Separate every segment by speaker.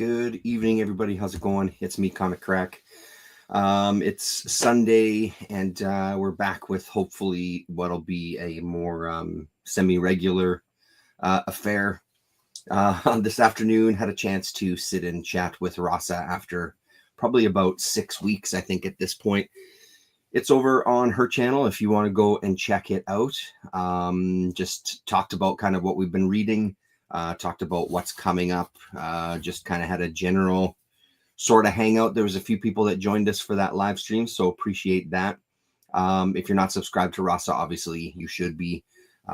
Speaker 1: Good evening, everybody. How's it going? It's me, Comic Crack. It's Sunday, and we're back with hopefully what'll be a more semi-regular affair. This afternoon, had a chance to sit and chat with Rasa after probably about 6 weeks, I think, at this point. It's over on her channel if you want to go and check it out. Just talked about kind of what we've been reading. Talked about what's coming up, just kind of had a general sort of hangout. There was a few people that joined us for that live stream, so appreciate that. If you're not subscribed to Rasa, obviously you should be,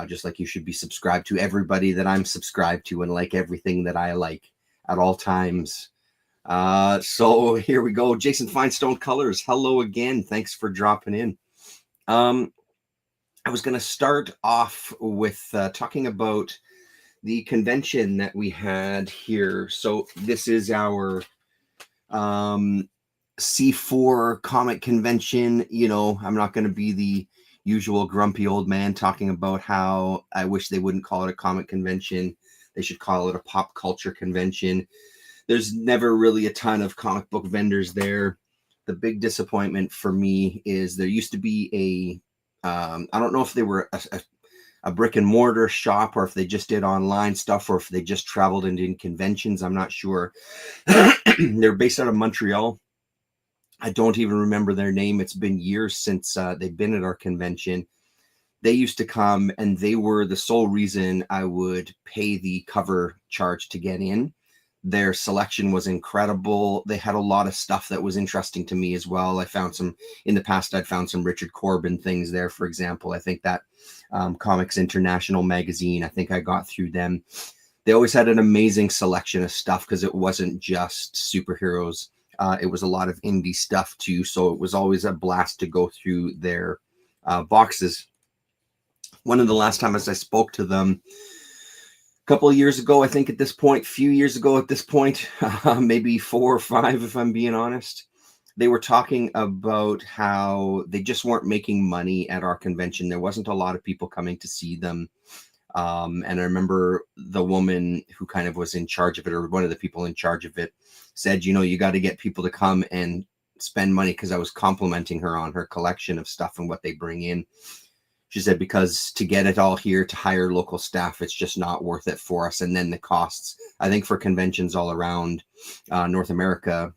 Speaker 1: just like you should be subscribed to everybody that I'm subscribed to and like everything that I like at all times. So here we go. Jason Finestone Colors, hello again. Thanks for dropping in. I was going to start off with talking about the convention that we had here. So this is our C4 comic convention. You know, I'm not going to be the usual grumpy old man talking about how I wish they wouldn't call it a comic convention. They should call it a pop culture convention. There's never really a ton of comic book vendors there. The big disappointment for me is there used to be I don't know if they were a brick and mortar shop or if they just did online stuff or if they just traveled into conventions. I'm not sure. They're based out of Montreal. I don't even remember their name. It's been years since they've been at our convention. They used to come and they were the sole reason I would pay the cover charge to get in. Their selection was incredible. They had a lot of stuff that was interesting to me as well. I found some, in the past, I'd found some Richard Corbin things there, for example. I think that Comics International magazine, I think I got through them. They always had an amazing selection of stuff because it wasn't just superheroes. It was a lot of indie stuff too. So it was always a blast to go through their boxes. One of the last times I spoke to them, couple of years ago, I think at this point, few years ago at this point, maybe 4 or 5, if I'm being honest, they were talking about how they just weren't making money at our convention. There wasn't a lot of people coming to see them. And I remember the woman who kind of was in charge of it, or one of the people in charge of it, said, you know, you got to get people to come and spend money, because I was complimenting her on her collection of stuff and what they bring in. She said, because to get it all here, to hire local staff, it's just not worth it for us. And then the costs, I think for conventions all around North America,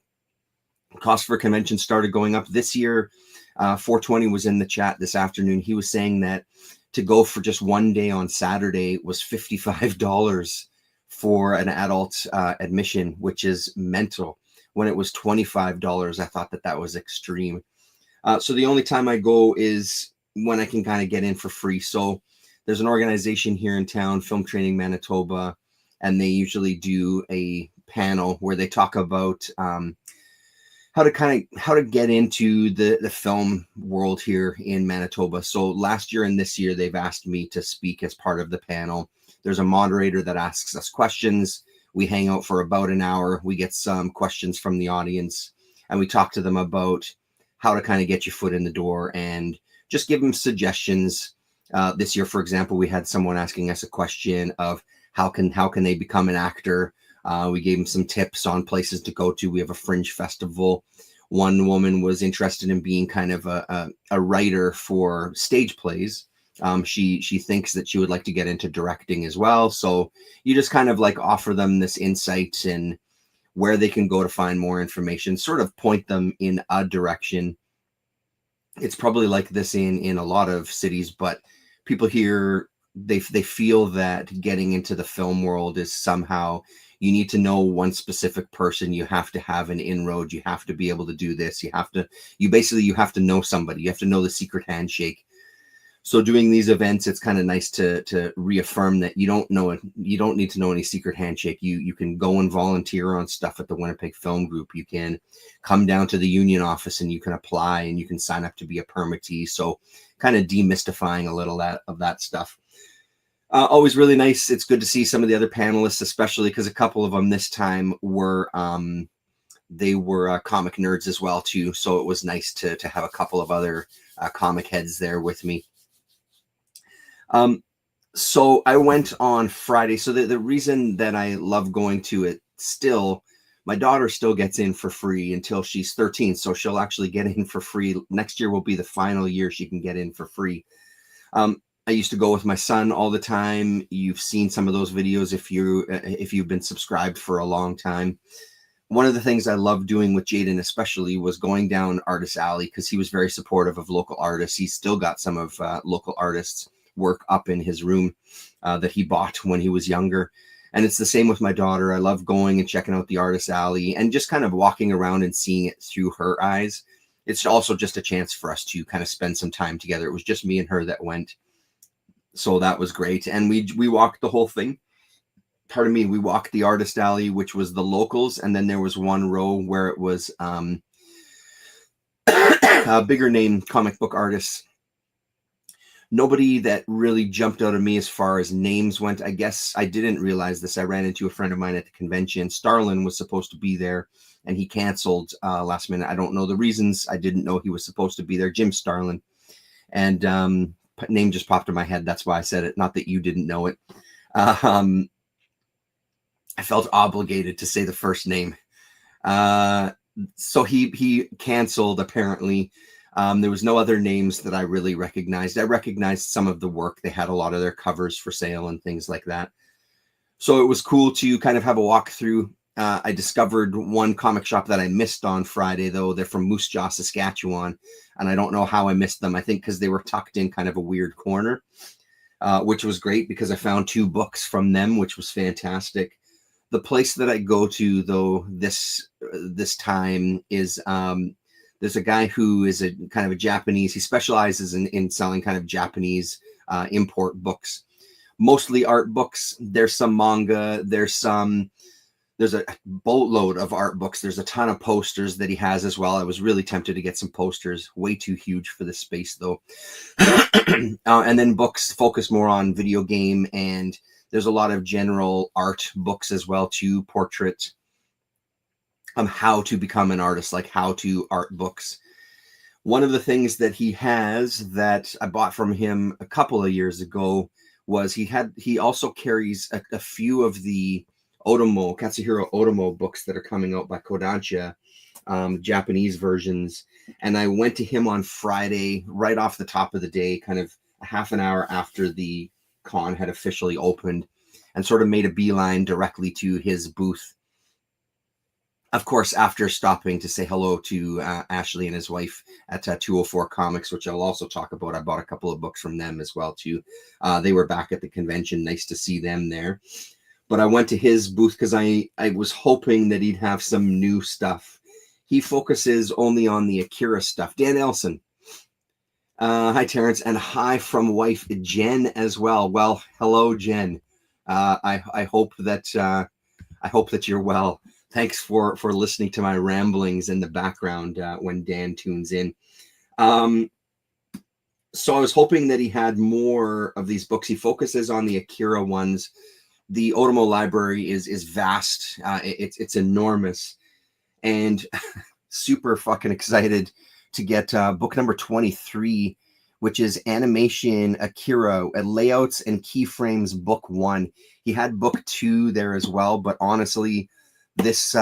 Speaker 1: costs for conventions started going up this year. 420 was in the chat this afternoon. He was saying that to go for just one day on Saturday was $55 for an adult admission, which is mental. When it was $25, I thought that was extreme. So the only time I go is when I can kind of get in for free. So there's an organization here in town, Film Training Manitoba, and they usually do a panel where they talk about how to get into the film world here in Manitoba. So last year and this year, they've asked me to speak as part of the panel. There's a moderator that asks us questions. We hang out for about an hour. We get some questions from the audience, and we talk to them about how to kind of get your foot in the door and just give them suggestions. This year, for example, we had someone asking us a question of how can they become an actor. We gave them some tips on places to go to. We have a fringe festival. One woman was interested in being kind of a writer for stage plays. She thinks that she would like to get into directing as well. So you just kind of like offer them this insight and where they can go to find more information, sort of point them in a direction. It's probably like this in a lot of cities, but people here, they feel that getting into the film world is somehow, you need to know one specific person. You have to have an inroad. You have to be able to do this. You have to know somebody. You have to know the secret handshake. So doing these events, it's kind of nice to reaffirm that you don't need to know any secret handshake. You can go and volunteer on stuff at the Winnipeg Film Group. You can come down to the union office and you can apply and you can sign up to be a permittee. So kind of demystifying a little of that stuff. Always really nice. It's good to see some of the other panelists, especially because a couple of them this time were they were comic nerds as well too. So it was nice to have a couple of other comic heads there with me. So I went on Friday. So the reason that I love going to it still My daughter still gets in for free until she's 13, so she'll actually get in for free. Next year will be the final year she can get in for free. I used to go with my son all the time. You've seen some of those videos if you've been subscribed for a long time. One of the things I loved doing with Jaden especially was going down Artist Alley, because he was very supportive of local artists. He's still got some of local artists' work up in his room that he bought when he was younger. And it's the same with my daughter. I love going and checking out the Artist Alley and just kind of walking around and seeing it through her eyes. It's also just a chance for us to kind of spend some time together. It was just me and her that went. So that was great. And we walked the whole thing. Pardon me, we walked the Artist Alley, which was the locals, and then there was one row where it was bigger name comic book artists. Nobody that really jumped out of me as far as names went. I guess I didn't realize this. I ran into a friend of mine at the convention. Starlin was supposed to be there, and he canceled last minute. I don't know the reasons. I didn't know he was supposed to be there. Jim Starlin. And name just popped in my head. That's why I said it. Not that you didn't know it. I felt obligated to say the first name. So he canceled, apparently. There was no other names that I really recognized. I recognized some of the work. They had a lot of their covers for sale and things like that. So it was cool to kind of have a walk through. I discovered one comic shop that I missed on Friday, though. They're from Moose Jaw, Saskatchewan. And I don't know how I missed them. I think because they were tucked in kind of a weird corner, which was great because I found 2 books from them, which was fantastic. The place that I go to, though, this time is there's a guy who is a kind of a Japanese. He specializes in selling kind of Japanese import books, mostly art books. There's some manga. There's a boatload of art books. There's a ton of posters that he has as well. I was really tempted to get some posters. Way too huge for this space, though. And then books focus more on video game, and there's a lot of general art books as well, too. Portrait, how to become an artist, like how to art books. One of the things that he has that I bought from him a couple of years ago was he also carries a few of the Katsuhiro Otomo books that are coming out by Kodansha, Japanese versions. And I went to him on Friday, right off the top of the day, kind of a half an hour after the con had officially opened, and sort of made a beeline directly to his booth. Of course, after stopping to say hello to Ashley and his wife at 204 Comics, which I'll also talk about. I bought a couple of books from them as well, too. They were back at the convention. Nice to see them there. But I went to his booth because I was hoping that he'd have some new stuff. He focuses only on the Akira stuff. Dan Elson. Hi, Terrence. And hi from wife Jen as well. Well, hello, Jen. I hope that you're well. Thanks for listening to my ramblings in the background when Dan tunes in. So I was hoping that he had more of these books. He focuses on the Akira ones. The Otomo library is vast. It's enormous, and super fucking excited to get book number 23, which is Animation Akira, Layouts and Keyframes, book 1. He had book 2 there as well, but honestly, this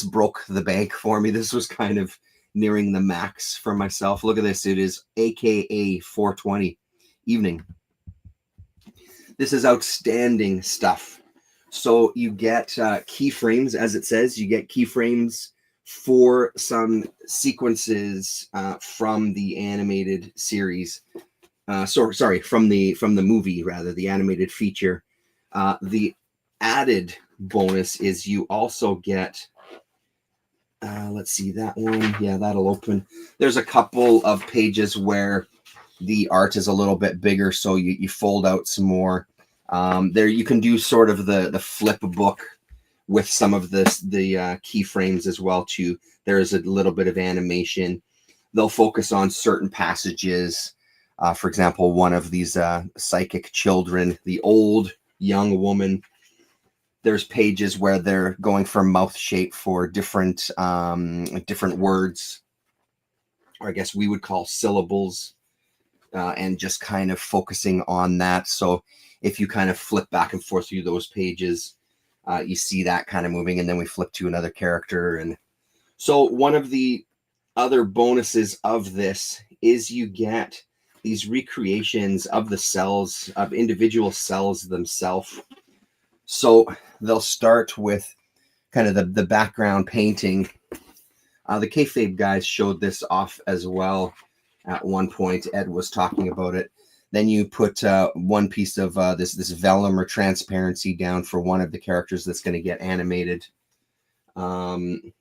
Speaker 1: broke the bank for me. This was kind of nearing the max for myself. Look at this. It is AKA 420 evening. This is outstanding stuff. So you get keyframes, as it says. You get keyframes for some sequences from the animated series. Sorry, from the movie, rather, the animated feature. The added bonus is you also get, let's see, that one. Yeah, that'll open. There's a couple of pages where the art is a little bit bigger, so you fold out some more. There you can do sort of the flip book with some of the keyframes as well too. There's a little bit of animation. They'll focus on certain passages. For example, one of these psychic children, the old young woman. There's pages where they're going for mouth shape for different words, or I guess we would call syllables, and just kind of focusing on that. So if you kind of flip back and forth through those pages, You see that kind of moving, and then we flip to another character. And so one of the other bonuses of this is you get these recreations of the cells, of individual cells themselves. So they'll start with kind of the background painting. The kayfabe guys showed this off as well at one point. Ed was talking about it. Then you put one piece of this vellum or transparency down for one of the characters that's going to get animated. And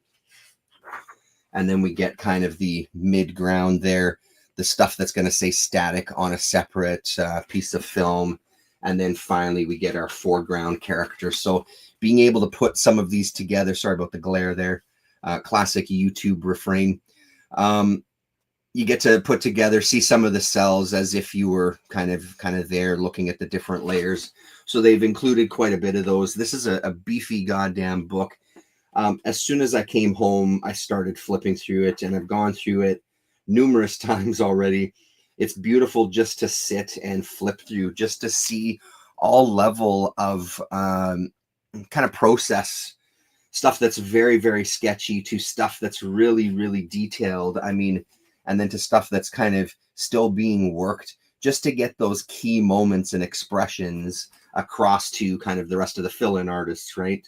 Speaker 1: then we get kind of the mid-ground there, the stuff that's going to say static on a separate piece of film. And then finally we get our foreground character. So being able to put some of these together, sorry about the glare there, classic YouTube refrain. You get to put together, see some of the cells as if you were kind of there looking at the different layers. So they've included quite a bit of those. This is a beefy goddamn book. As soon as I came home, I started flipping through it, and I've gone through it numerous times already. It's beautiful just to sit and flip through, just to see all level of kind of process, stuff that's very, very sketchy to stuff that's really, really detailed. I mean, and then to stuff that's kind of still being worked, just to get those key moments and expressions across to kind of the rest of the fill-in artists, right?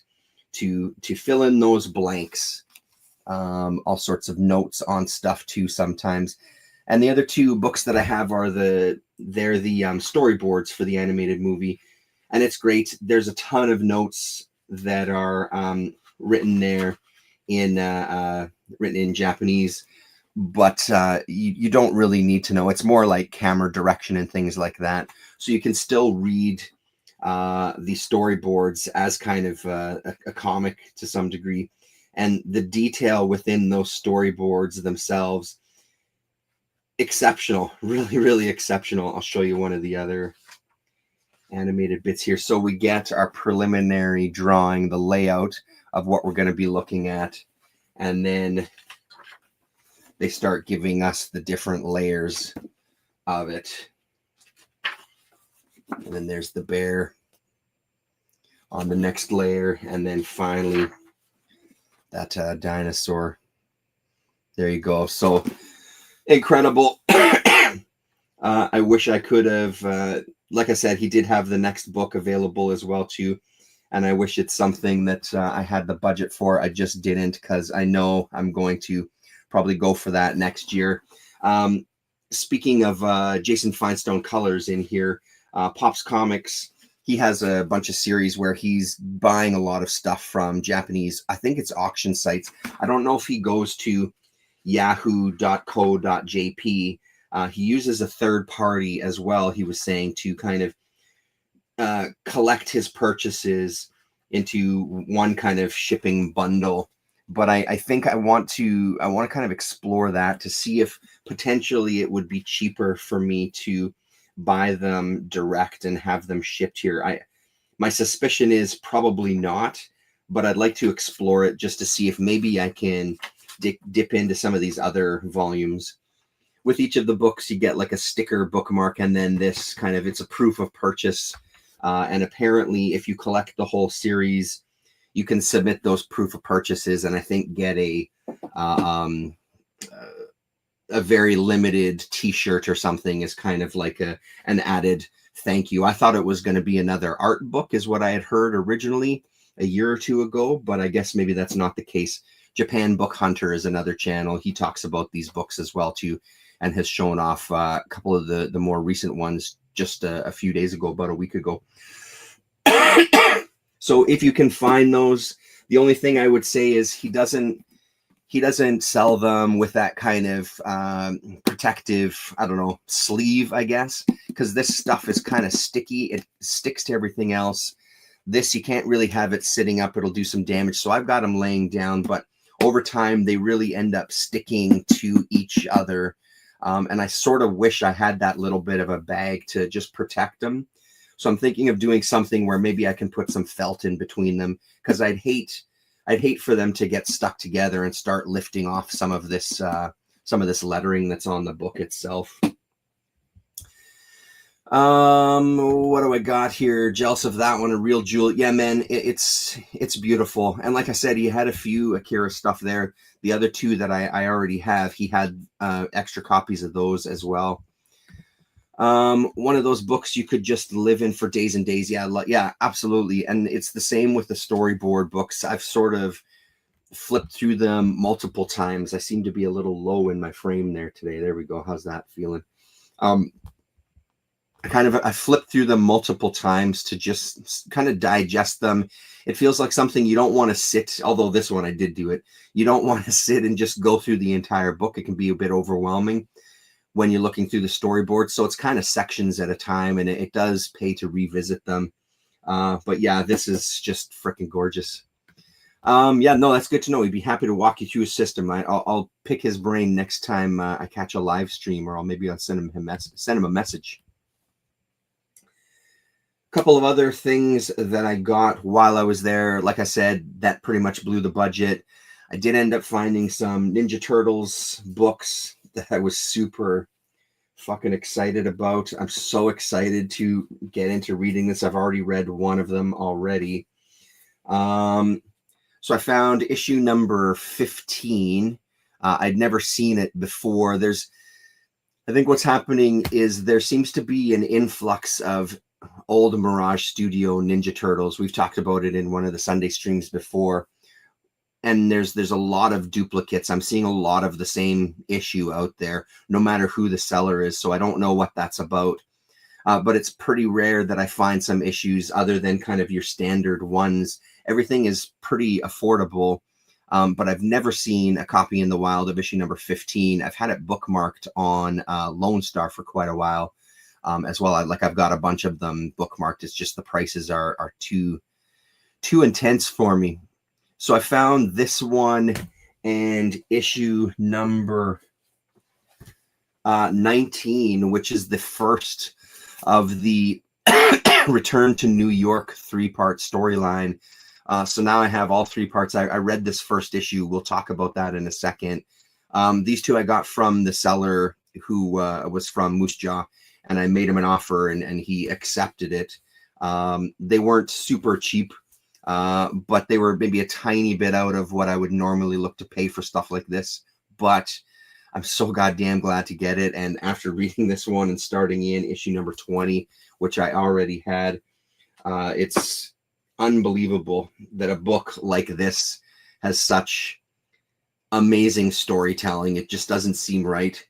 Speaker 1: To fill in those blanks, all sorts of notes on stuff too sometimes. And the other two books that I have are the storyboards for the animated movie, and it's great. There's a ton of notes that are written there in written in Japanese, but you don't really need to know. It's more like camera direction and things like that, so you can still read the storyboards as kind of a comic to some degree, and the detail within those storyboards themselves, exceptional, really, really exceptional. I'll show you one of the other animated bits here. So we get our preliminary drawing, the layout of what we're going to be looking at, and then they start giving us the different layers of it. And then there's the bear on the next layer, and then finally that dinosaur. There you go. So incredible. I wish I could have, like I said, he did have the next book available as well too, and I wish it's something that I had the budget for. I just didn't, because I know I'm going to probably go for that next year. Speaking of Jason Feinstone colors in here, Pops Comics, he has a bunch of series where he's buying a lot of stuff from Japanese, I think it's auction sites. I don't know if he goes to yahoo.co.jp. He uses a third party as well, he was saying, to kind of collect his purchases into one kind of shipping bundle. But I think I want to kind of explore that to see if potentially it would be cheaper for me to buy them direct and have them shipped here. My suspicion is probably not, but I'd like to explore it just to see if maybe I can dip into some of these other volumes. With each of the books, you get like a sticker bookmark, and then this kind of, it's a proof of purchase. And apparently, if you collect the whole series, you can submit those proof of purchases, and I think get a very limited T-shirt or something is kind of like an added thank you. I thought it was going to be another art book, is what I had heard originally a year or two ago, but I guess maybe that's not the case. Japan Book Hunter is another channel. He talks about these books as well too, and has shown off a couple of the more recent ones just a few days ago, about a week ago. So if you can find those, the only thing I would say is he doesn't sell them with that kind of protective, I don't know, sleeve, I guess, because this stuff is kind of sticky. It sticks to everything else. This, you can't really have it sitting up. It'll do some damage. So I've got them laying down, but over time, they really end up sticking to each other. And I sort of wish I had that little bit of a bag to just protect them. So I'm thinking of doing something where maybe I can put some felt in between them, because I'd hate for them to get stuck together and start lifting off some of this lettering that's on the book itself. What do I got here? Jealous of that one, a real jewel. Yeah, man, it's beautiful. And like I said, he had a few Akira stuff there. The other two that I already have, he had extra copies of those as well. One of those books you could just live in for days and days. Yeah, yeah, absolutely. And it's the same with the storyboard books. I've sort of flipped through them multiple times. I seem to be a little low in my frame there today. There we go. How's that feeling? Um, I flipped through them multiple times to just kind of digest them. It feels like something you don't want to sit, although this one I did do it. You don't want to sit and just go through the entire book. It can be a bit overwhelming when you're looking through the storyboard. So it's kind of sections at a time, and it does pay to revisit them. But yeah, this is just freaking gorgeous. Yeah, no, that's good to know. He'd be happy to walk you through his system. I'll pick his brain next time I catch a live stream, or I'll send him a message. Couple of other things that I got while I was there. Like I said, that pretty much blew the budget. I did end up finding some Ninja Turtles books that I was super fucking excited about. I'm so excited to get into reading this. I've already read one of them already. So I found issue number 15. I'd never seen it before. I think what's happening is there seems to be an influx of old Mirage Studio Ninja Turtles. We've talked about it in one of the Sunday streams before. And there's a lot of duplicates. I'm seeing a lot of the same issue out there, no matter who the seller is. So I don't know what that's about. But it's pretty rare that I find some issues other than kind of your standard ones. Everything is pretty affordable. But I've never seen a copy in the wild of issue number 15. I've had it bookmarked on Lone Star for quite a while. As well. I've got a bunch of them bookmarked. It's just the prices are too intense for me. So I found this one and issue number 19, which is the first of the Return to New York 3-part storyline. So now I have all 3 parts. I read this first issue. We'll talk about that in a second. These two I got from the seller who was from Moose Jaw. And I made him an offer, and he accepted it. They weren't super cheap, but they were maybe a tiny bit out of what I would normally look to pay for stuff like this. But I'm so goddamn glad to get it. And after reading this one and starting in issue number 20, which I already had, it's unbelievable that a book like this has such amazing storytelling. It just doesn't seem right.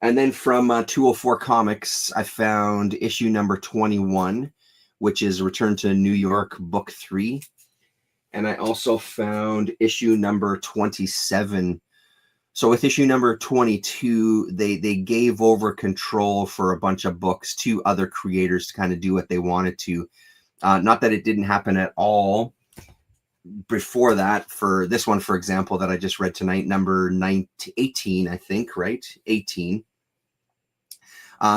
Speaker 1: And then from 204 Comics, I found issue number 21, which is Return to New York Book 3. And I also found issue number 27. So with issue number 22, they gave over control for a bunch of books to other creators to kind of do what they wanted to. Not that it didn't happen at all before that. For this one, for example, that I just read tonight, number 18, I think, right? 18.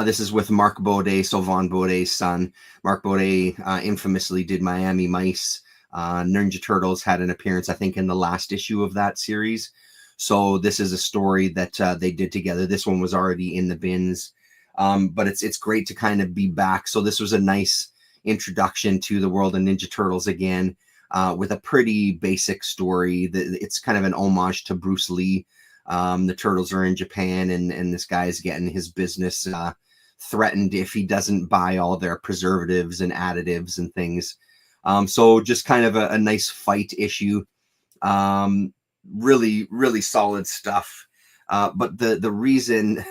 Speaker 1: This is with Mark Baudet, Sylvain Baudet's son. Mark Baudet infamously did Miami Mice. Ninja Turtles had an appearance, I think, in the last issue of that series. So this is a story that they did together. This one was already in the bins, but it's great to kind of be back. So this was a nice introduction to the world of Ninja Turtles again, with a pretty basic story. It's kind of an homage to Bruce Lee. The Turtles are in Japan, and this guy's getting his business threatened if he doesn't buy all their preservatives and additives and things. So just kind of a nice fight issue. Really, really solid stuff. But the reason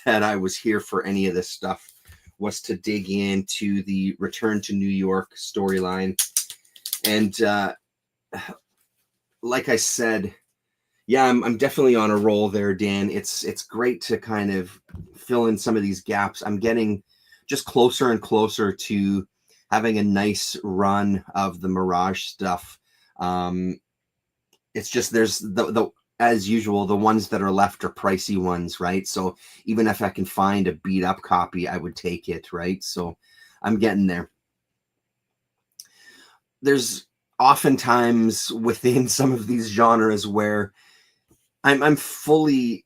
Speaker 1: that I was here for any of this stuff was to dig into the Return to New York storyline. And like I said, yeah, I'm definitely on a roll there, Dan. It's great to kind of fill in some of these gaps. I'm getting just closer and closer to having a nice run of the Mirage stuff. It's just there's the as usual, the ones that are left are pricey ones, right? So even if I can find a beat up copy, I would take it, right? So I'm getting there. There's oftentimes within some of these genres where I'm fully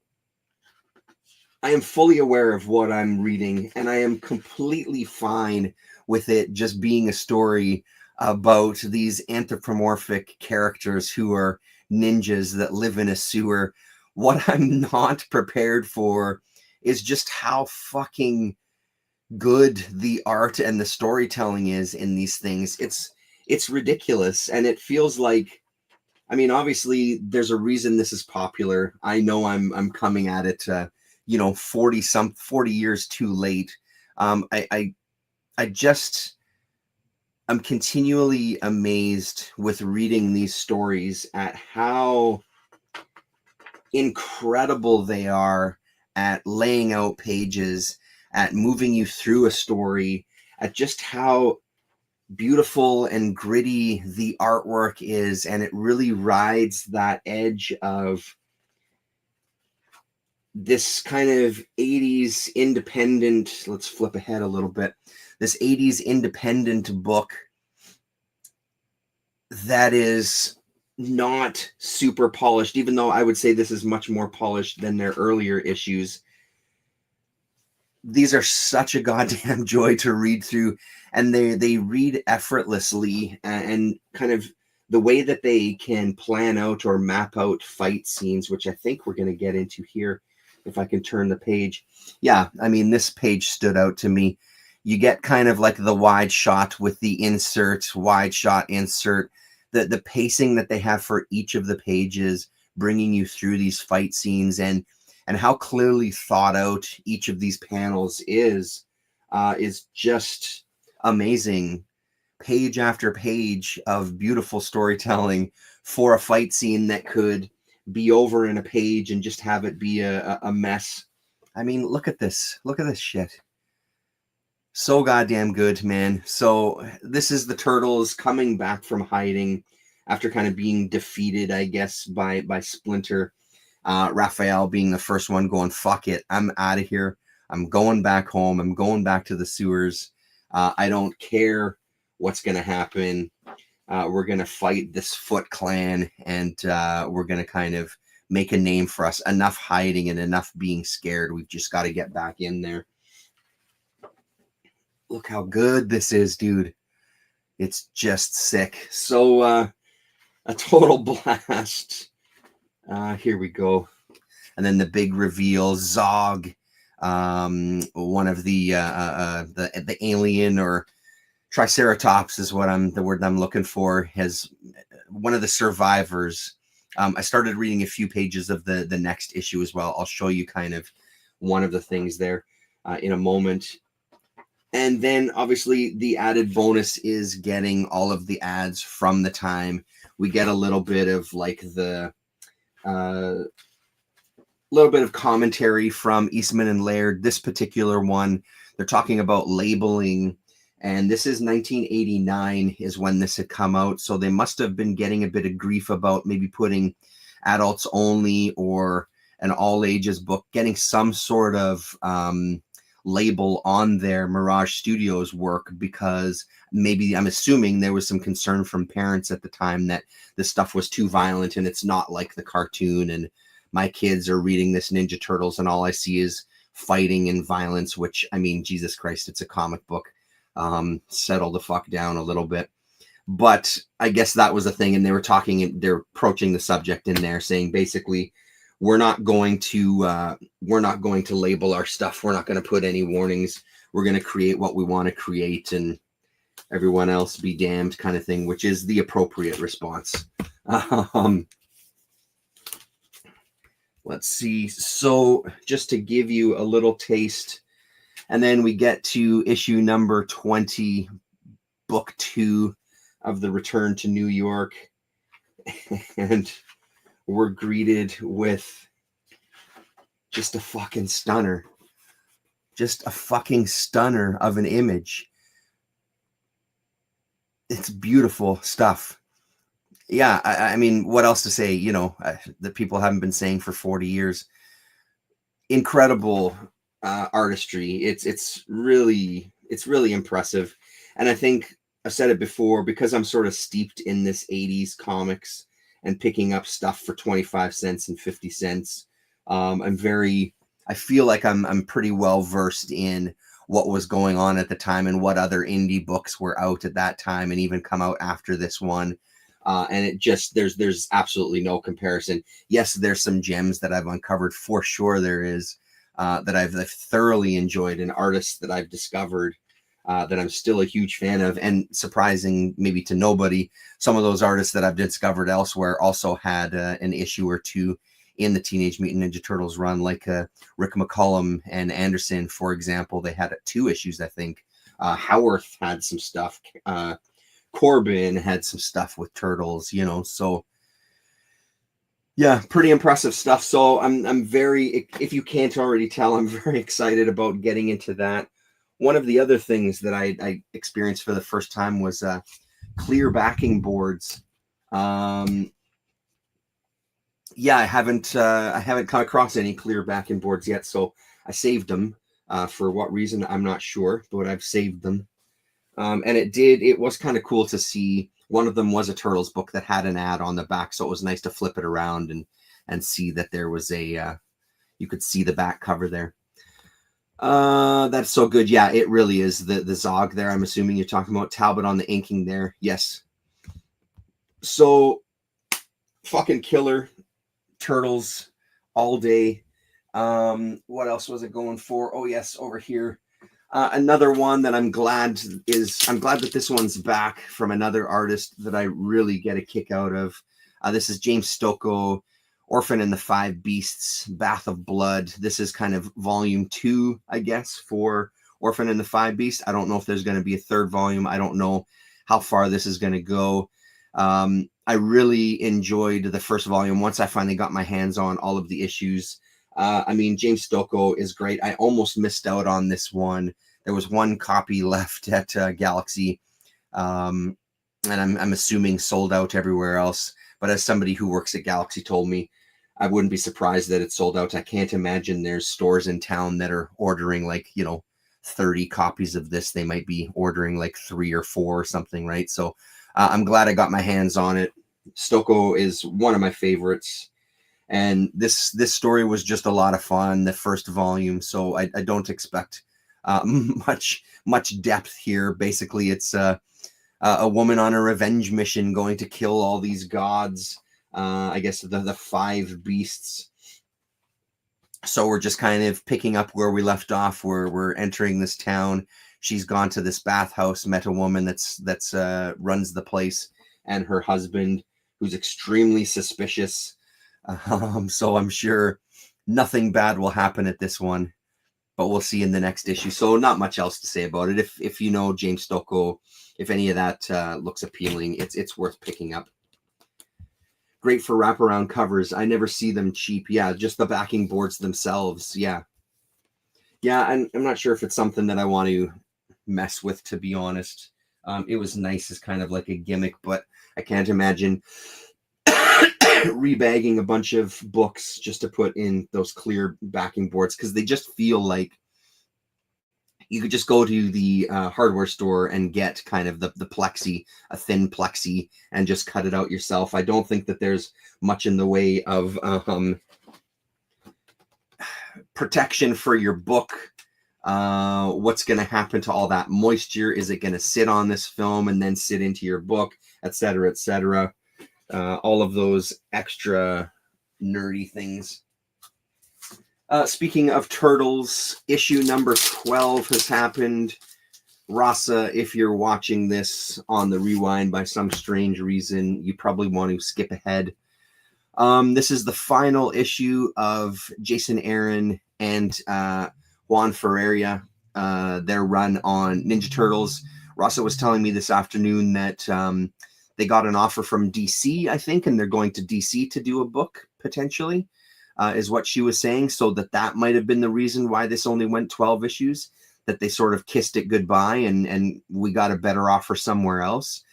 Speaker 1: I am fully aware of what I'm reading, and I am completely fine with it just being a story about these anthropomorphic characters who are ninjas that live in a sewer. What I'm not prepared for is just how fucking good the art and the storytelling is in these things. It's ridiculous, and it feels like, I mean, obviously there's a reason this is popular. I know I'm coming at it 40 years too late. I just I'm continually amazed with reading these stories at how incredible they are at laying out pages, at moving you through a story, at just how beautiful and gritty the artwork is. And it really rides that edge of this kind of 80s independent, let's flip ahead a little bit, this 80s independent book that is not super polished, even though I would say this is much more polished than their earlier issues. These are such a goddamn joy to read through, and they read effortlessly, and kind of the way that they can plan out or map out fight scenes, which I think we're going to get into here if I can turn the page. Yeah, I mean, this page stood out to me. You get kind of like the wide shot with the insert, wide shot insert, the pacing that they have for each of the pages, bringing you through these fight scenes, and how clearly thought out each of these panels is just amazing. Page after page of beautiful storytelling for a fight scene that could be over in a page and just have it be a mess. I mean, look at this. Look at this shit. So goddamn good, man. So this is the Turtles coming back from hiding after kind of being defeated, I guess, by Splinter. Raphael being the first one going, fuck it, I'm out of here. I'm going back home. I'm going back to the sewers. I don't care what's going to happen. We're going to fight this Foot Clan, and we're going to kind of make a name for us. Enough hiding and enough being scared. We've just got to get back in there. Look how good this is, dude. It's just sick. So a total blast. Here we go. And then the big reveal, Zog, one of the alien or Triceratops is the word I'm looking for, has one of the survivors. I started reading a few pages of the next issue as well. I'll show you kind of one of the things there in a moment. And then obviously the added bonus is getting all of the ads from the time. We get a little bit of like the little bit of commentary from Eastman and Laird. This particular one, they're talking about labeling, and this is 1989 is when this had come out. So they must have been getting a bit of grief about maybe putting adults only or an all ages book, getting some sort of label on their Mirage Studios work, because maybe, I'm assuming, there was some concern from parents at the time that this stuff was too violent and it's not like the cartoon, and my kids are reading this Ninja Turtles and all I see is fighting and violence, which, I mean, Jesus Christ, it's a comic book. Settle the fuck down a little bit. But I guess that was a thing, and they're approaching the subject in there, saying basically, we're not going to label our stuff. We're not going to put any warnings. We're going to create what we want to create, and everyone else be damned, kind of thing, which is the appropriate response. Let's see. So just to give you a little taste, and then we get to issue number 20, book 2 of the Return to New York, and we're greeted with just a fucking stunner. Just a fucking stunner of an image. It's beautiful stuff. Yeah, I mean, what else to say? You know, that people haven't been saying for 40 years. Incredible artistry. It's really impressive. And I think I've said it before, because I'm sort of steeped in this 80s comics and picking up stuff for 25 cents and 50 cents. I'm very I feel like I'm pretty well versed in what was going on at the time and what other indie books were out at that time and even come out after this one. And it just, there's absolutely no comparison. Yes, there's some gems that I've uncovered for sure. There is that I've thoroughly enjoyed, and artists that I've discovered that I'm still a huge fan of. And surprising maybe to nobody, some of those artists that I've discovered elsewhere also had an issue or two in the Teenage Mutant Ninja Turtles run, like Rick McCollum and Anderson, for example. They had 2 issues, I think. Howarth had some stuff. Corbin had some stuff with Turtles, you know, so yeah, pretty impressive stuff. So I'm very, if you can't already tell, I'm very excited about getting into that. One of the other things that I experienced for the first time was clear backing boards. Yeah, I haven't come across any clear backing boards yet, so I saved them. For what reason, I'm not sure, but I've saved them. And it was kind of cool to see. One of them was a Turtles book that had an ad on the back, so it was nice to flip it around and see that there was you could see the back cover there. That's so good. Yeah, it really is the Zog there. I'm assuming you're talking about Talbot on the inking there. Yes. So fucking killer. Turtles all day. What else was it going for? Oh yes, over here. Another one that I'm glad that this one's back from another artist that I really get a kick out of. This is James Stokoe, Orphan and the Five Beasts, Bath of Blood. This is kind of volume 2, I guess, for Orphan and the Five Beasts. I don't know if there's going to be a 3rd volume. I don't know how far this is going to go. I really enjoyed the first volume once I finally got my hands on all of the issues. I mean, James Stokoe is great. I almost missed out on this one. There was 1 copy left at Galaxy, and I'm assuming sold out everywhere else. But as somebody who works at Galaxy told me, I wouldn't be surprised that it's sold out. I can't imagine there's stores in town that are ordering 30 copies of this. They might be ordering 3 or 4 or something, right? So I'm glad I got my hands on it. Stokoe is one of my favorites. And this story was just a lot of fun, the first volume, so I don't expect much depth here. Basically, it's a woman on a revenge mission going to kill all these gods, I guess the 5 beasts. So we're just kind of picking up where we left off. We're entering this town. She's gone to this bathhouse, met a woman that's runs the place, and her husband, who's extremely suspicious. So I'm sure nothing bad will happen at this one, but we'll see in the next issue. So not much else to say about it. If you know James Stokoe, if any of that looks appealing, it's worth picking up. Great for wraparound covers. I never see them cheap. Yeah, just the backing boards themselves. Yeah, I'm not sure if it's something that I want to mess with, to be honest. It was nice as kind of like a gimmick, but I can't imagine rebagging a bunch of books just to put in those clear backing boards, because they just feel like you could just go to the hardware store and get kind of the plexi, a thin plexi, and just cut it out yourself. I don't think that there's much in the way of protection for your book. What's going to happen to all that moisture? Is it going to sit on this film and then sit into your book, etc., etc.? All of those extra nerdy things. Speaking of Turtles, issue number 12 has happened. Rasa, if you're watching this on the rewind by some strange reason, you probably want to skip ahead. This is the final issue of Jason Aaron and Juan Ferreira, their run on Ninja Turtles. Rasa was telling me this afternoon that they got an offer from DC, I think, and they're going to DC to do a book, potentially, is what she was saying. So that might have been the reason why this only went 12 issues, that they sort of kissed it goodbye and we got a better offer somewhere else.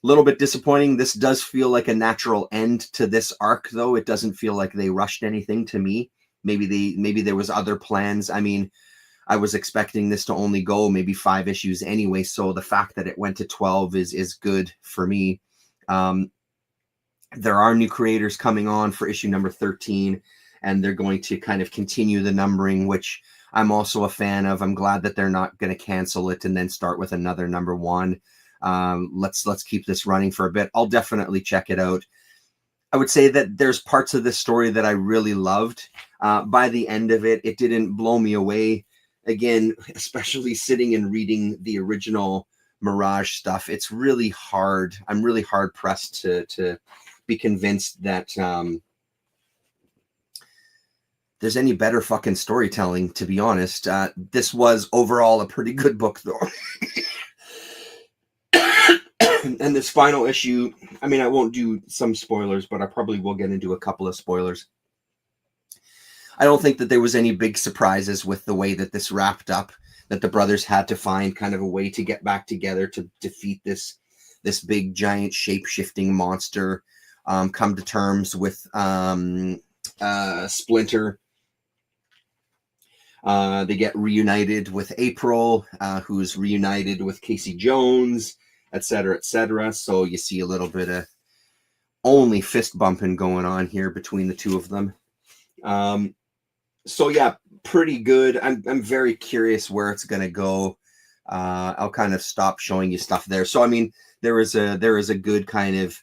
Speaker 1: A little bit disappointing. This does feel like a natural end to this arc, though. It doesn't feel like they rushed anything to me. Maybe there was other plans. I mean, I was expecting this to only go maybe 5 issues anyway, so the fact that it went to 12 is good for me. There are new creators coming on for issue number 13, and they're going to kind of continue the numbering, which I'm also a fan of. I'm glad that they're not going to cancel it and then start with another number one. Let's keep this running for a bit. I'll definitely check it out. I would say that there's parts of this story that I really loved. By the end of it, it didn't blow me away. Again, especially sitting and reading the original Mirage stuff, it's really hard. I'm really hard pressed to be convinced that there's any better fucking storytelling, to be honest. This was overall a pretty good book, though. And this final issue, I mean, I won't do some spoilers, but I probably will get into a couple of spoilers. I don't think that there was any big surprises with the way that this wrapped up, that the brothers had to find kind of a way to get back together to defeat this big, giant, shape-shifting monster, come to terms with Splinter. They get reunited with April, who's reunited with Casey Jones, etc., etc. So you see a little bit of only fist bumping going on here between the two of them. So yeah, pretty good. I'm very curious where it's gonna go. I'll kind of stop showing you stuff there. So I mean, there is a good kind of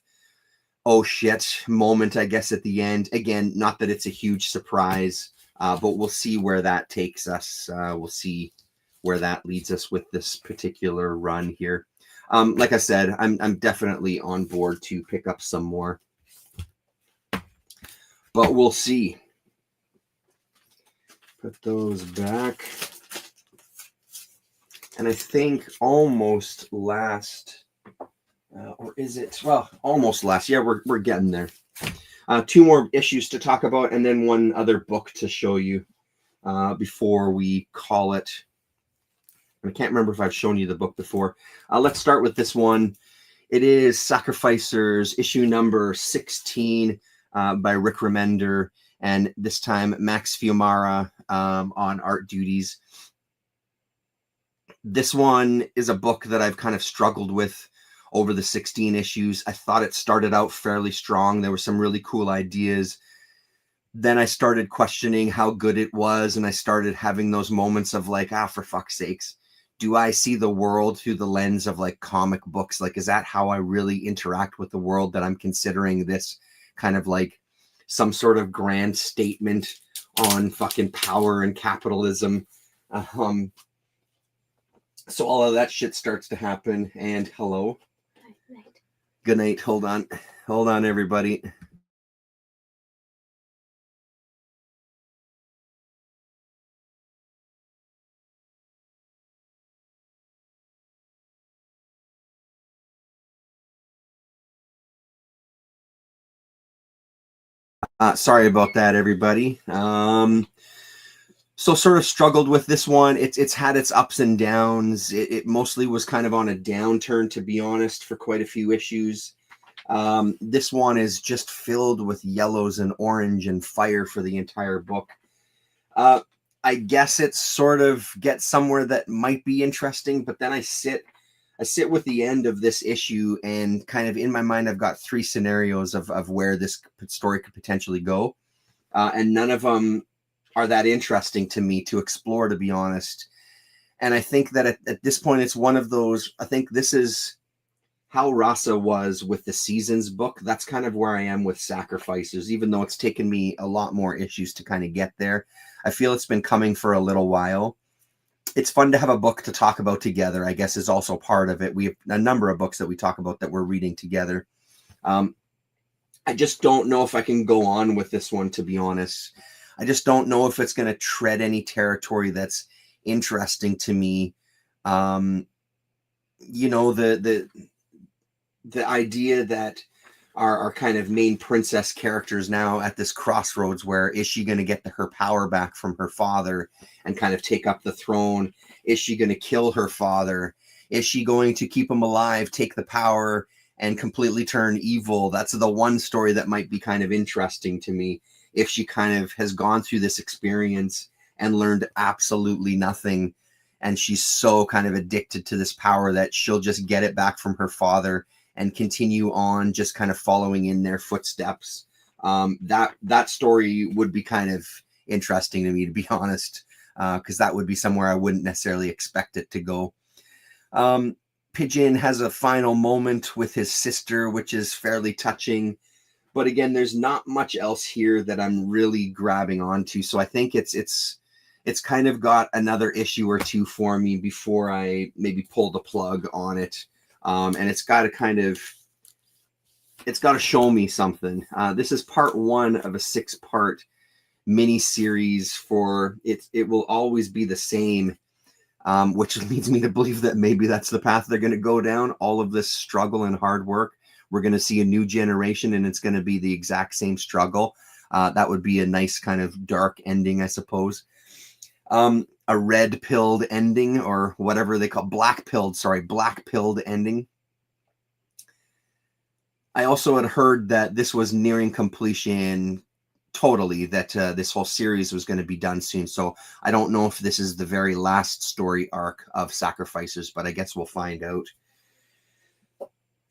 Speaker 1: oh shit moment, I guess, at the end. Again, not that it's a huge surprise, but we'll see where that takes us. We'll see where that leads us with this particular run here. Like I said, I'm definitely on board to pick up some more, but we'll see. Put those back. And I think almost last, or is it? Well, almost last. Yeah, we're getting there. Two more issues to talk about, and then one other book to show you before we call it. I can't remember if I've shown you the book before. Let's start with this one. It is Sacrificers, issue number 16 by Rick Remender, and this time Max Fiumara on art duties. This one is a book that I've kind of struggled with over the 16 issues. I thought it started out fairly strong. There were some really cool ideas. Then I started questioning how good it was, and I started having those moments of like, for fuck's sakes, do I see the world through the lens of like comic books? Like, is that how I really interact with the world, that I'm considering this kind of like some sort of grand statement on fucking power and capitalism? So all of that shit starts to happen. And hello. Good night. Hold on, everybody. Sorry about that, everybody. So sort of struggled with this one. It's had its ups and downs. It mostly was kind of on a downturn, to be honest, for quite a few issues. This one is just filled with yellows and orange and fire for the entire book. I guess it sort of gets somewhere that might be interesting, but then I sit with the end of this issue, and kind of in my mind, I've got three scenarios of where this story could potentially go. And none of them are that interesting to me to explore, to be honest. And I think that at this point, it's one of those, I think this is how Rasa was with the Seasons book. That's kind of where I am with Sacrificers, even though it's taken me a lot more issues to kind of get there. I feel it's been coming for a little while. It's fun to have a book to talk about together, I guess, is also part of it. We have a number of books that we talk about that we're reading together. I just don't know if I can go on with this one, to be honest. I just don't know if it's going to tread any territory that's interesting to me. You know, the idea that our kind of main princess characters now at this crossroads, where is she going to get her power back from her father and kind of take up the throne? Is she going to kill her father? Is she going to keep him alive, take the power, and completely turn evil? That's the one story that might be kind of interesting to me, if she kind of has gone through this experience and learned absolutely nothing, and she's so kind of addicted to this power that she'll just get it back from her father and continue on just kind of following in their footsteps. That story would be kind of interesting to me, to be honest, because that would be somewhere I wouldn't necessarily expect it to go. Pigeon has a final moment with his sister, which is fairly touching. But again, there's not much else here that I'm really grabbing onto. So I think it's kind of got another issue or two for me before I maybe pull the plug on it. And it's got to show me something. This is part 1 of a 6-part mini series for it. It will always be the same, which leads me to believe that maybe that's the path they're going to go down. All of this struggle and hard work. We're going to see a new generation, and it's going to be the exact same struggle. That would be a nice kind of dark ending, I suppose. A red-pilled ending, or whatever they call black-pilled ending. I also had heard that this was nearing completion totally, that this whole series was going to be done soon. So I don't know if this is the very last story arc of Sacrificers, but I guess we'll find out.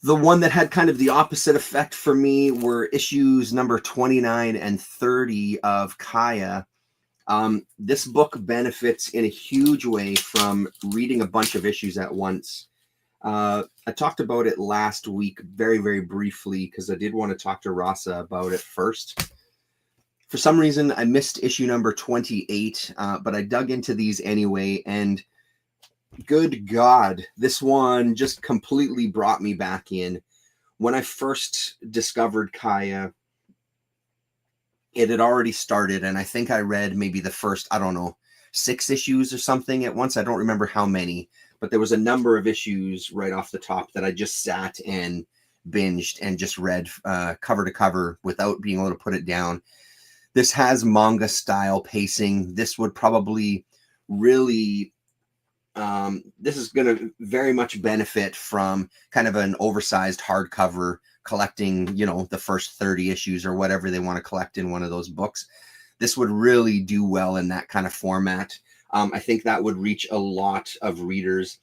Speaker 1: The one that had kind of the opposite effect for me were issues number 29 and 30 of Kaya. This book benefits in a huge way from reading a bunch of issues at once. I talked about it last week very, very briefly because I did want to talk to Rasa about it first. For some reason, I missed issue number 28, but I dug into these anyway, and good God, this one just completely brought me back in. When I first discovered Kaya, it had already started, and I think I read maybe the first, 6 issues or something at once. I don't remember how many, but there was a number of issues right off the top that I just sat and binged and just read cover to cover without being able to put it down. This has manga style pacing. This would probably really... this is going to very much benefit from kind of an oversized hardcover collecting, the first 30 issues or whatever they want to collect in one of those books. This would really do well in that kind of format. I think that would reach a lot of readers.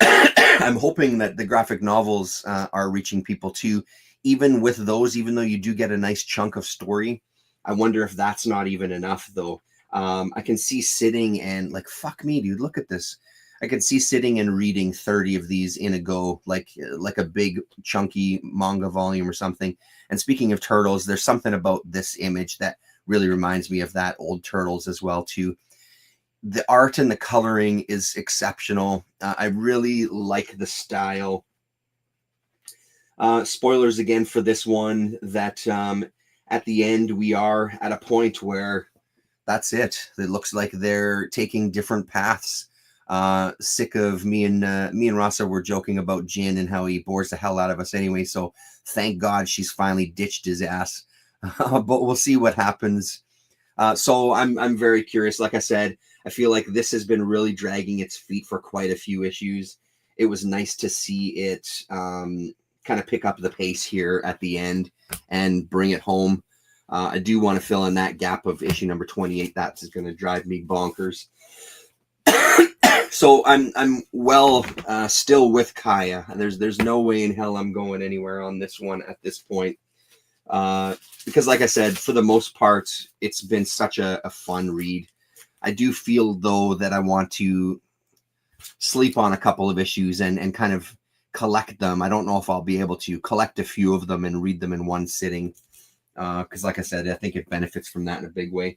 Speaker 1: I'm hoping that the graphic novels are reaching people too. Even with those, even though you do get a nice chunk of story, I wonder if that's not even enough though. I can see sitting and fuck me, dude, look at this. I can see sitting and reading 30 of these in a go, like a big chunky manga volume or something. And speaking of Turtles, there's something about this image that really reminds me of that old Turtles as well too. The art and the coloring is exceptional. I really like the style. Spoilers again for this one, that at the end we are at a point where that's it. It looks like they're taking different paths. Sick of me and Rasa were joking about Jin and how he bores the hell out of us anyway. So thank God she's finally ditched his ass. But we'll see what happens. So I'm very curious. Like I said, I feel like this has been really dragging its feet for quite a few issues. It was nice to see it kind of pick up the pace here at the end and bring it home. I do want to fill in that gap of issue number 28. That's going to drive me bonkers. So I'm still with Kaya. There's no way in hell I'm going anywhere on this one at this point. Because like I said, for the most part, it's been such a fun read. I do feel though that I want to sleep on a couple of issues and kind of collect them. I don't know if I'll be able to collect a few of them and read them in one sitting. Because like I said, I think it benefits from that in a big way.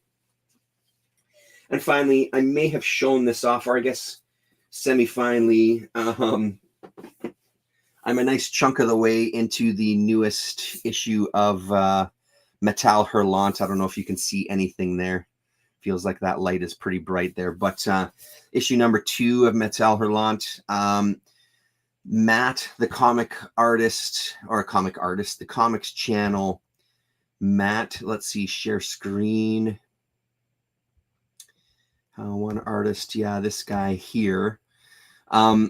Speaker 1: And finally, I may have shown this off, or I guess semi-finally, I'm a nice chunk of the way into the newest issue of Metal Hurlant. I don't know if you can see anything there. Feels like that light is pretty bright there. But issue number 2 of Metal Hurlant. Matt, the comic artist, the comics channel, Matt, let's see, share screen. One artist, yeah, this guy here. Where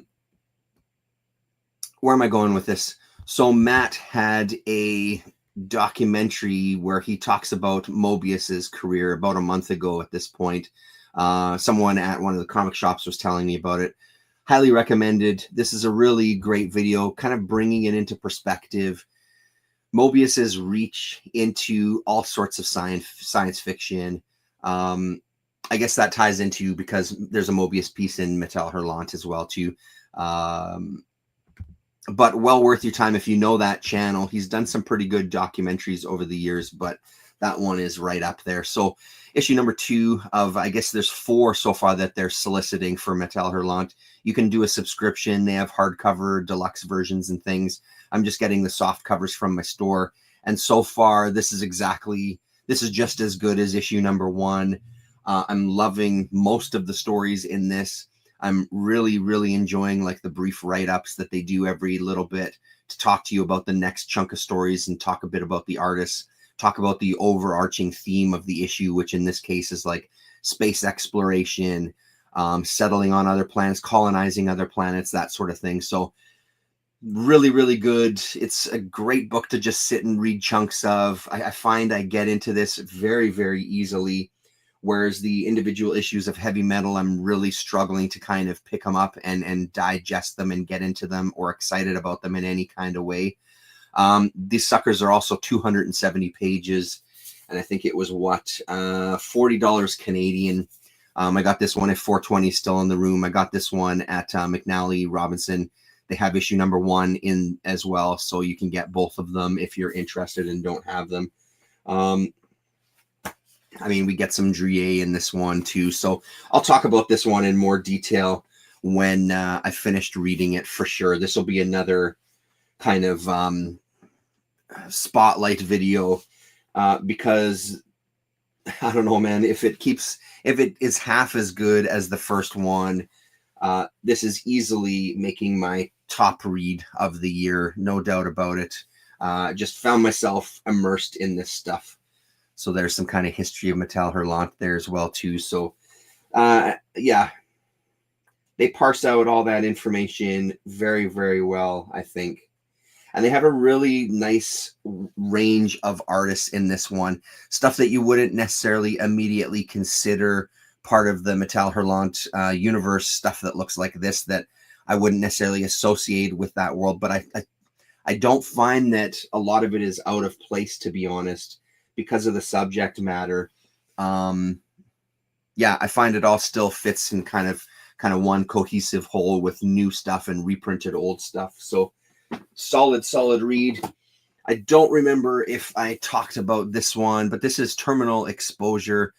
Speaker 1: am I going with this? So Matt had a documentary where he talks about Mobius's career about a month ago at this point. Someone at one of the comic shops was telling me about it. Highly recommended. This is a really great video, kind of bringing it into perspective. Mobius's reach into all sorts of science fiction. I guess that ties into, because there's a Mobius piece in Metal Hurlant as well too. But well worth your time if you know that channel. He's done some pretty good documentaries over the years, but that one is right up there. So issue number 2 of, I guess there's 4 so far that they're soliciting for Metal Hurlant. You can do a subscription. They have hardcover deluxe versions and things. I'm just getting the soft covers from my store. And so far, this is just as good as issue number 1. I'm loving most of the stories in this. I'm really, really enjoying like the brief write-ups that they do every little bit to talk to you about the next chunk of stories and talk a bit about the artists, talk about the overarching theme of the issue, which in this case is like space exploration, settling on other planets, colonizing other planets, that sort of thing. So really, really good. It's a great book to just sit and read chunks of. I find I get into this very, very easily. Whereas the individual issues of Heavy Metal, I'm really struggling to kind of pick them up and digest them and get into them or excited about them in any kind of way. These suckers are also 270 pages. And I think it was $40 Canadian. I got this one at 420 still in the room. I got this one at McNally Robinson. They have issue number 1 in as well. So you can get both of them if you're interested and don't have them. I mean, we get some Drouillet in this one too. So I'll talk about this one in more detail when I finished reading it for sure. This will be another kind of spotlight video because I don't know, man, if it is half as good as the first one, this is easily making my top read of the year. No doubt about it. Just found myself immersed in this stuff. So there's some kind of history of Metal Hurlant there as well too. So yeah, they parse out all that information very, very well, I think. And they have a really nice range of artists in this one. Stuff that you wouldn't necessarily immediately consider part of the Metal Hurlant universe, stuff that looks like this that I wouldn't necessarily associate with that world. But I don't find that a lot of it is out of place, to be honest, because of the subject matter. Yeah, I find it all still fits in kind of one cohesive whole with new stuff and reprinted old stuff. So solid read. I don't remember if I talked about this one, but this is Terminal Exposure.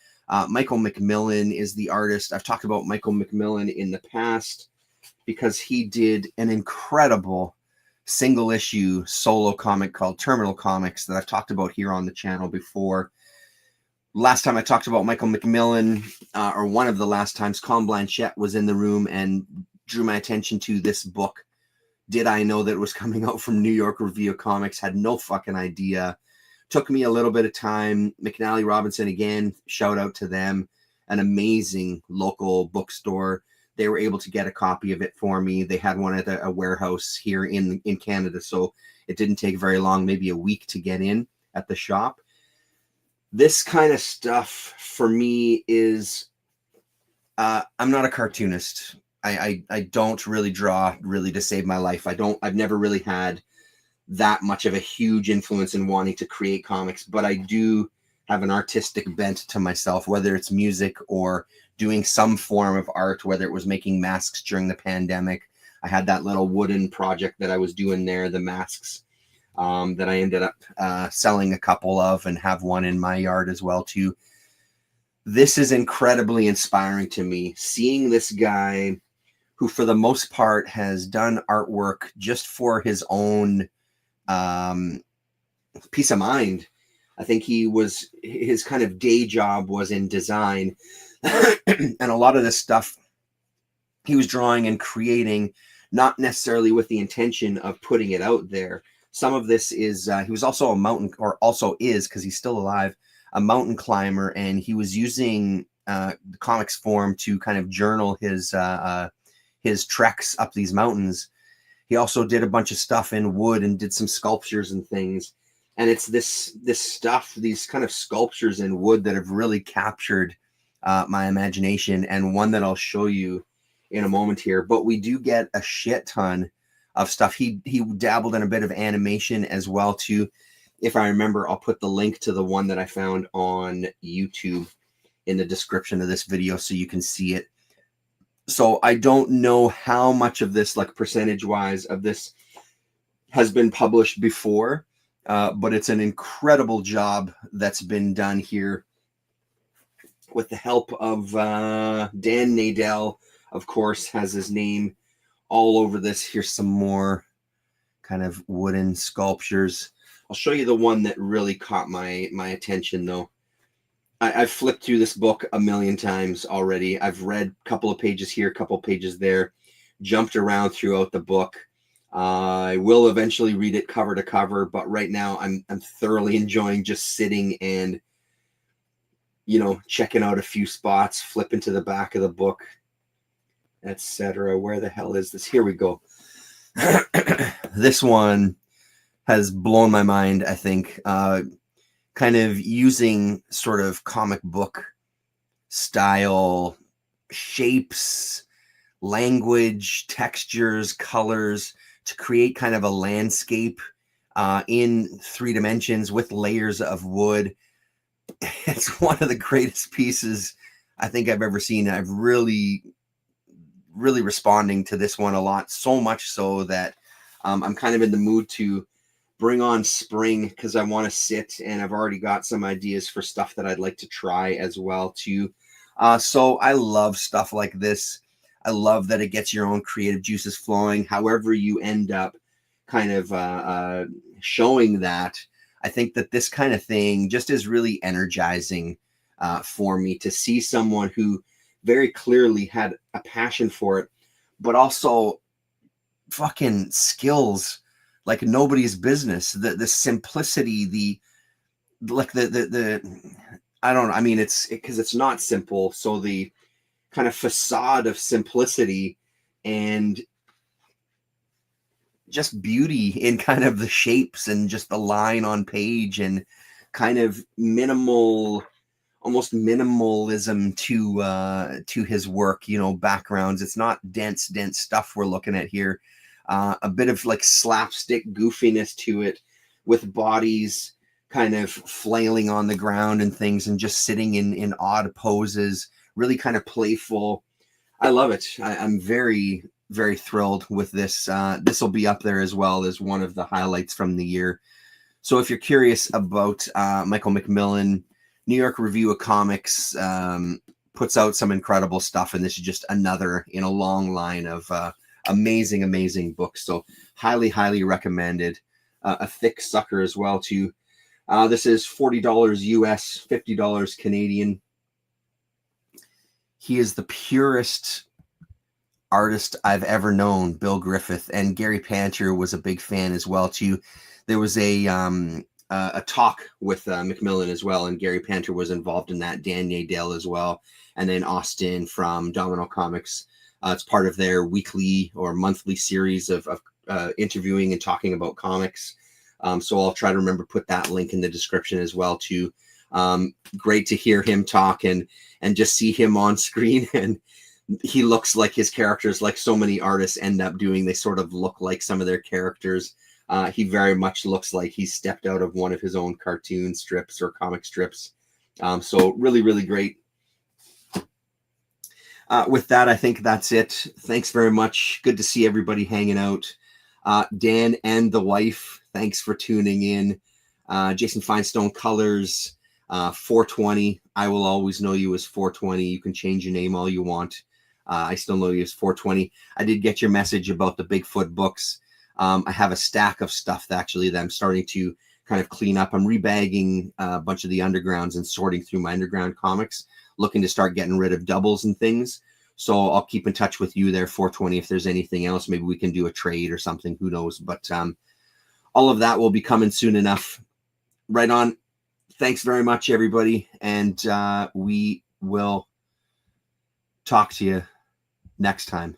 Speaker 1: Michael McMillan is the artist. I've talked about Michael McMillan in the past because he did an incredible single issue solo comic called Terminal Comics that I've talked about here on the channel before. Last time I talked about Michael McMillan, or one of the last times, Colin Blanchett was in the room and drew my attention to this book. Did I know that it was coming out from New York Review of Comics? Had no fucking idea. Took me a little bit of time. McNally Robinson, again, shout out to them. An amazing local bookstore. They were able to get a copy of it for me. They had one at a warehouse here in Canada, so it didn't take very long, maybe a week to get in at the shop. This kind of stuff for me is, I'm not a cartoonist. I don't really draw really to save my life. I've never really had that much of a huge influence in wanting to create comics, but I do have an artistic bent to myself, whether it's music or doing some form of art, whether it was making masks during the pandemic. I had that little wooden project that I was doing there, the masks, that I ended up selling a couple of and have one in my yard as well too. This is incredibly inspiring to me, seeing this guy who for the most part has done artwork just for his own peace of mind. I think his kind of day job was in design. And a lot of this stuff he was drawing and creating, not necessarily with the intention of putting it out there. Some of this is, he was also also is, because he's still alive, a mountain climber, and he was using the comics form to kind of journal his treks up these mountains. He also did a bunch of stuff in wood and did some sculptures and things. And it's this stuff, these kind of sculptures in wood that have really captured my imagination, and one that I'll show you in a moment here. But we do get a shit ton of stuff. He dabbled in a bit of animation as well too. If I remember, I'll put the link to the one that I found on YouTube in the description of this video so you can see it. So I don't know how much of this, like percentage wise, of this has been published before, but it's an incredible job that's been done here with the help of Dan Nadel, of course, has his name all over this. Here's some more kind of wooden sculptures. I'll show you the one that really caught my attention, though. I've flipped through this book a million times already. I've read a couple of pages here, a couple of pages there, jumped around throughout the book. I will eventually read it cover to cover, but right now I'm thoroughly enjoying just sitting and, you know, checking out a few spots, flipping to the back of the book, etc. Where the hell is this? Here we go. This one has blown my mind, I think. Kind of using sort of comic book style shapes, language, textures, colors to create kind of a landscape in 3 dimensions with layers of wood. It's one of the greatest pieces I think I've ever seen. I've really responding to this one a lot, so much so that I'm kind of in the mood to bring on spring because I want to sit, and I've already got some ideas for stuff that I'd like to try as well too. So I love stuff like this. I love that it gets your own creative juices flowing. However you end up kind of showing that, I think that this kind of thing just is really energizing for me to see someone who very clearly had a passion for it, but also fucking skills like nobody's business. The simplicity, the I don't know. I mean, because it's not simple. So the kind of facade of simplicity and just beauty in kind of the shapes and just the line on page and kind of minimal, almost minimalism to his work, you know, backgrounds. It's not dense stuff we're looking at here. A bit of like slapstick goofiness to it with bodies kind of flailing on the ground and things and just sitting in odd poses, really kind of playful. I love it. I'm very thrilled with this. This will be up there as well as one of the highlights from the year. So if you're curious about Michael McMillan, New York Review of Comics puts out some incredible stuff, and this is just another in a long line of amazing books. So highly recommended. A thick sucker as well too. This is $40 US, $50 Canadian. He is the purest artist I've ever known, Bill Griffith, and Gary Panter was a big fan as well too. There was a talk with McMillan as well, and Gary Panter was involved in that. Dan Nadel as well, and then Austin from Domino Comics. It's part of their weekly or monthly series of interviewing and talking about comics. So I'll try to remember put that link in the description as well too. Great to hear him talk and just see him on screen, and he looks like his characters, like so many artists end up doing. They sort of look like some of their characters. He very much looks like he stepped out of one of his own cartoon strips or comic strips. So really great. With that, I think that's it. Thanks very much. Good to see everybody hanging out. Dan and the wife, thanks for tuning in. Jason Finestone Colors, 420. I will always know you as 420. You can change your name all you want. I still know you as 420. I did get your message about the Bigfoot books. I have a stack of stuff that I'm starting to kind of clean up. I'm rebagging a bunch of the undergrounds and sorting through my underground comics, looking to start getting rid of doubles and things. So I'll keep in touch with you there, 420. If there's anything else, maybe we can do a trade or something. Who knows? But all of that will be coming soon enough. Right on. Thanks very much, everybody. And we will talk to you next time.